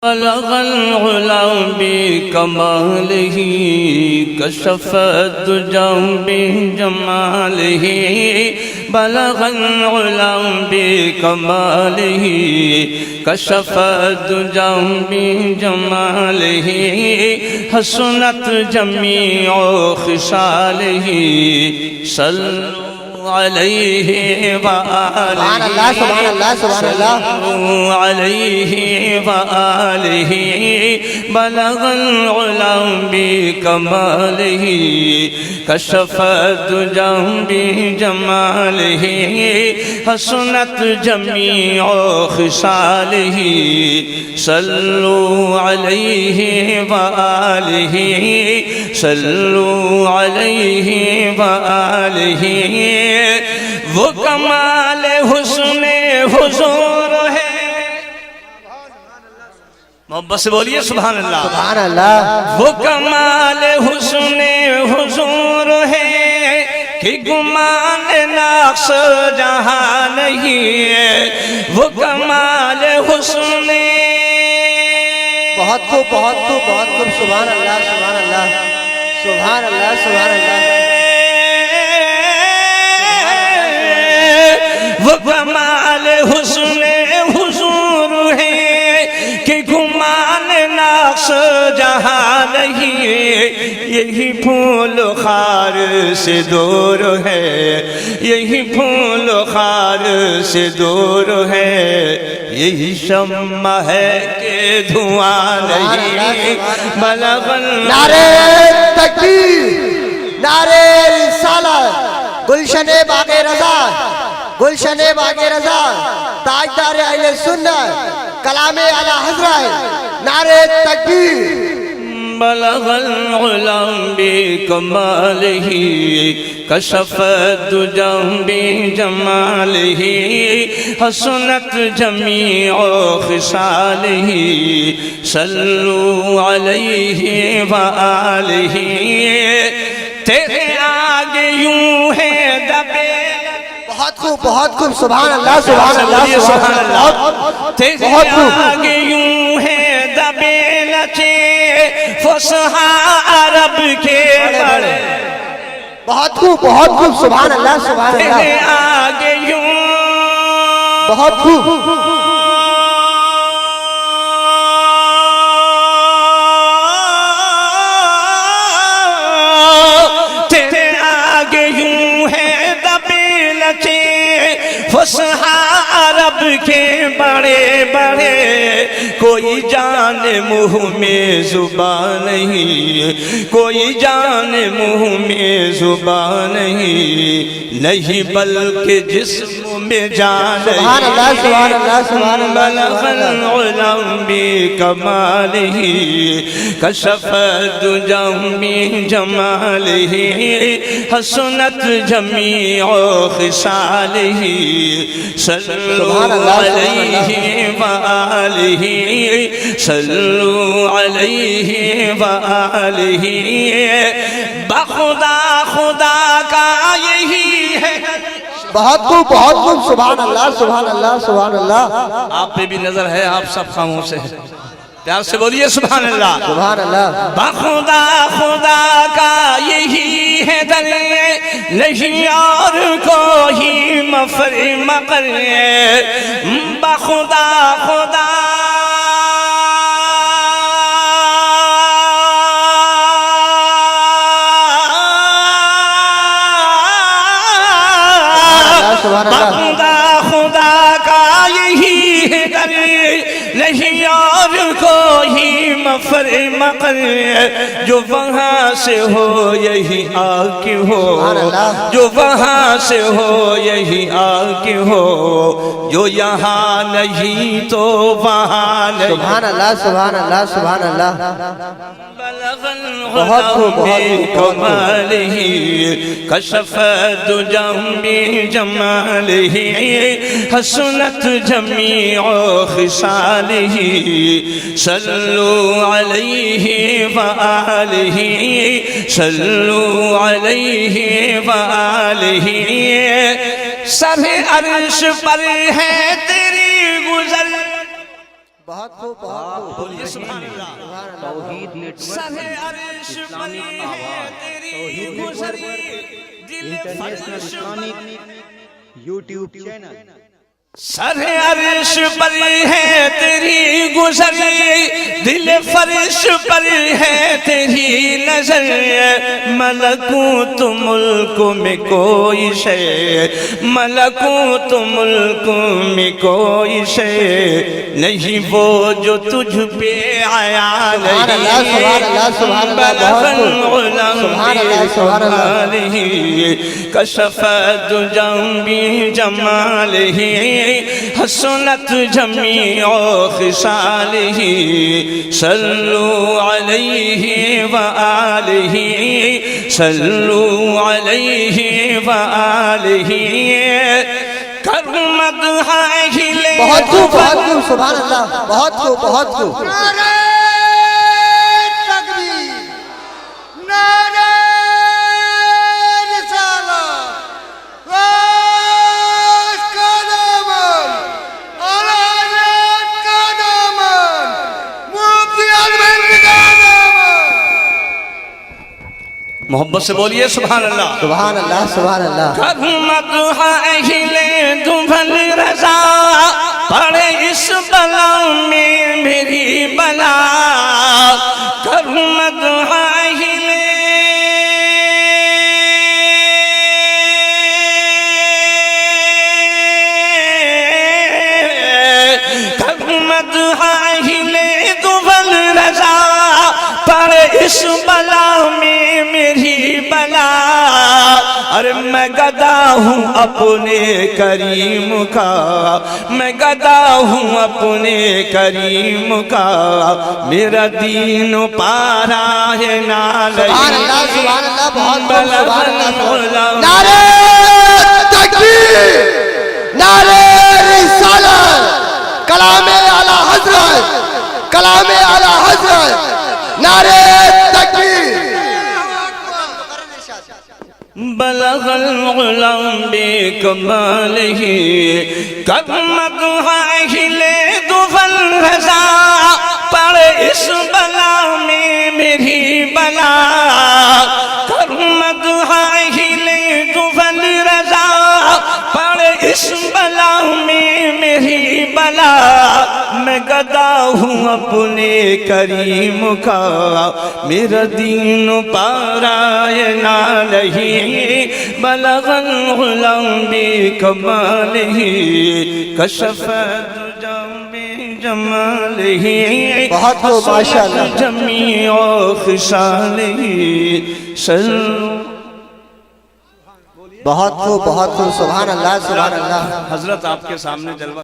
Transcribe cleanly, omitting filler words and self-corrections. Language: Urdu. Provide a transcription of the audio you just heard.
بلغ العلا بکمالہ کشف الدجی بجمالہ بلغ العلا بکمالہ کشف الدجی بجمالہ حسنت جمیع خصالہ صلوا علیہ وآلہ سبحان اللہ سبحان اللہ صلوا علیہ وآلہ بلغ العلا بکمالہ کشف الدجی بجمالہ حسنت جمیع خصالہ صلوا علیہ وآلہ صلوا علیہ وآلہ وہ کمال حسن حضور ہے، محبت سے بولیے سبحان اللہ سبحان اللہ وہ کمال حسن حضور ہے کہ گمان نقص جہاں نہیں ہے، وہ کمال حسن بہت خوب بہت خوب بہت خوب سبحان اللہ سبحان اللہ سبحان اللہ سبحان اللہ وہ کمال حسن حضور ہے کہ گمان نقص جہاں نہیں ہے، یہی پھول خار سے دور ہے، یہی پھول خار سے دور ہے، یہی شمع ہے کہ دھواں نہیں بلغ نعرہ تکبیر نعرہ رسالت گلشن باغ رضا گلشن باغ رضا تاجدار اہل سنت کلام اعلی حضرت نعرہ تکبیر بلغ العلا بکمالہ کشف الدجی بجمالہ حسنت جمیع خصالہ صلوا علیہ وآلہ تیرے آگے یوں ہے دبے بہت خوب سبحان اللہ سبحان اللہ سبحان اللہ تیرے آگے یوں ہے دبے لچے فصحا عرب کے بڑے بہت خوب سبحان اللہ سبحان اللہ تیرے آگے یوں بہت خوب تیرے آگے یوں ہے دبے لچے فصحا عرب کے بڑے بڑے کوئی جان منہ میں زبان نہیں، کوئی جان منہ میں زبان نہیں بلکہ جسم میں جان سبحان اللہ سبحان اللہ سبحان اللہ بلغ العلا بکمالہ کشف الدجی بجمالہ حسنت جمیع خصالہ صلوا علیہ وآلہ صلوا علیہ وآلہ بخدا خدا کا یہی ہے بہت خوب سبحان اللہ سبحان اللہ سبحان اللہ آپ پہ بھی نظر ہے، آپ سب خاموش ہیں، پیار سے بولیے سبحان اللہ سبحان اللہ بخدا خدا کا یہی ہے در نہیں اور کوئی مفر مقر بخدا خدا بخدا خدا کا یہی ہے در نہیں اور کوئی مفر مقر جو وہاں سے ہو یہی آکے ہو، جو وہاں سے ہو یہی آکے ہو، جو یہاں نہیں تو وہاں نہیں سبحان اللہ سبحان اللہ سبحان اللہ بلغ العلا بکمالہ کشف الدجی بجمالہ حسنت جمیع خصالہ صلوا علیہ وآلہ صلوا علیہ وآلہ سر عرش پر ہے تیری گزر بہت خوب بہت خوب بولیے سبحان اللہ سبحان اللہ توحید نیٹ سر ورک عرش پری اسلامک ہے آواز تیری توحید نیٹ گزری ورک دل انٹرنیشنل فرش اسلامک یوٹیوب چینل سر عرش پر ہے تیری گزری دل فرش پر ہے تیری نظر ملکوت ملک میں کوئی شے ملکوت ملک میں کوئی شے نہیں وہ جو تجھ پہ آیا سبحان اللہ سبحان اللہ بلغ بہت العلم سبحان اللہ بكماله كشف الدجى بجماله حسنت جميع خصاله صلوا عليه وآله صلوا عليه وآله کرمد ہے بہت خوب سبحان اللہ بہت خوب بہت خوب نعرہ تکبیر نعرہ رسالت غوث کا دامن علامت کا دامن مفتی اعظم کا دامن محبت سے بولیے سبحان اللہ سبحان اللہ سبحان اللہ کرمت ہے دبل رضا پڑے اس بلا میں میری بلا کرمت کرمت دبل رضا پڑے اس بلا میں میری بلا اور میں گدا ہوں اپنے کریم کا میں گدا ہوں اپنے کریم کا میرا دین پارا ہے سبحان اللہ سبحان اللہ بہت خوب سبحان اللہ نعرہ تکبیر نعرہ رسالت کلام اعلی حضرت کلام اعلی حضرت نعرہ تکبیر بلغ العلم بکمالہ کرمت ہے دفل رضا پڑ اس بلا میں میری بلا کرمت ہے دفل رضا پڑ اس بلا میں میری بلا میں گدا ہوں اپنے کریم کا میرا دین پارا نہیں بلغ العلم بکمالہ کشف الدجى بجمالہ بہت خوب ماشاءاللہ جمیع خصالہ بہت خوب سبحان اللہ سبحان اللہ حضرت آپ کے سامنے جلوہ